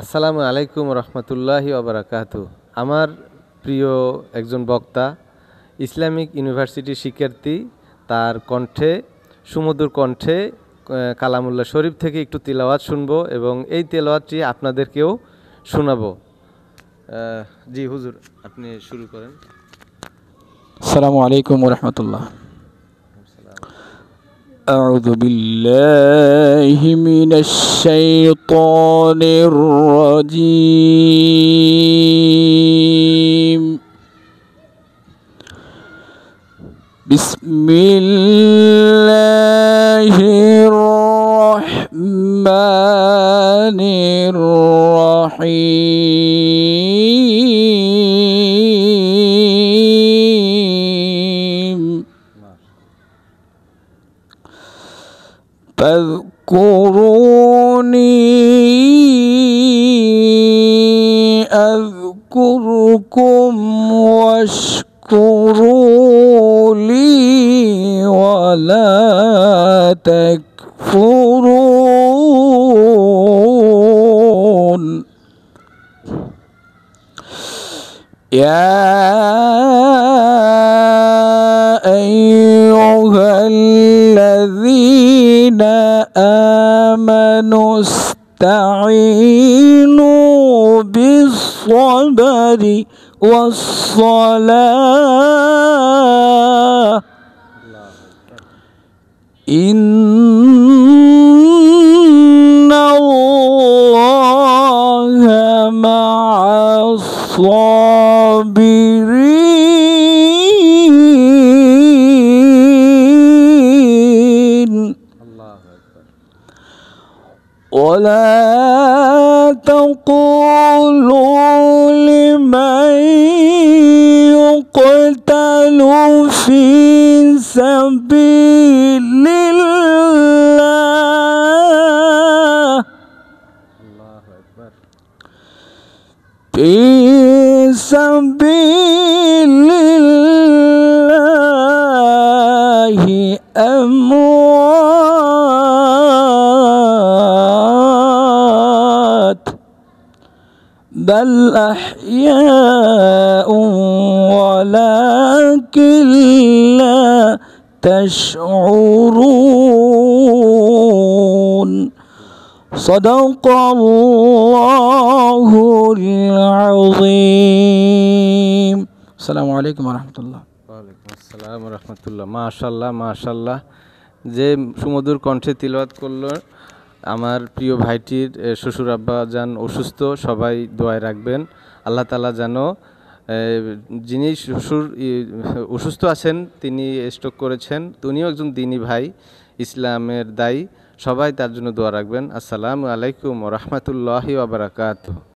আসসালামু আলাইকুম রহমতুল্লাহি ওবারাকাতু। আমার প্রিয় একজন বক্তা, ইসলামিক ইউনিভার্সিটির শিক্ষার্থী, তার কণ্ঠে, সুমধুর কণ্ঠে কালামুল্লাহ শরীফ থেকে একটু তিলাওয়াত শুনবো এবং এই তেলাওয়াতটি আপনাদেরকেও শোনাবো। জি হুজুর, আপনি শুরু করেন। আসসালামু আলাইকুম ওয়া রাহমাতুল্লাহ। أعوذ بالله من الشيطان الرجيم. بسم الله الرحمن الرحيم. فاذكروني أذكركم واشكروا لي ولا تكفرون. يا أيها الذين آمنوا استعينوا بالصبر والصلاة إن الله مع الصابرين. ولا تقولوا لمن يقتل في سبيل الله في سبيل الله أموات بل أحياء ولكن لا تشعرون. صدق الله العظيم. السلام عليكم ورحمة الله. ওয়ালাইকুম আসসালাম রহমতুল্লাহ। মাশাল্লাহ মাশাল্লাহ, যে সুমধুর কণ্ঠে তিলাওয়াত করলো আমার প্রিয় ভাইটির শ্বশুর আব্বা যান অসুস্থ, সবাই দোয়ায় রাখবেন। আল্লাহ তাআলা যেন যিনি শ্বশুর অসুস্থ আছেন, তিনি স্ট্রোক করেছেন, উনিও একজন দ্বীনী ভাই, ইসলামের দায়ী, সবাই তার জন্য দোয়া রাখবেন। আসসালামু আলাইকুম ওয়া রাহমাতুল্লাহি ওয়া বারাকাতুহু।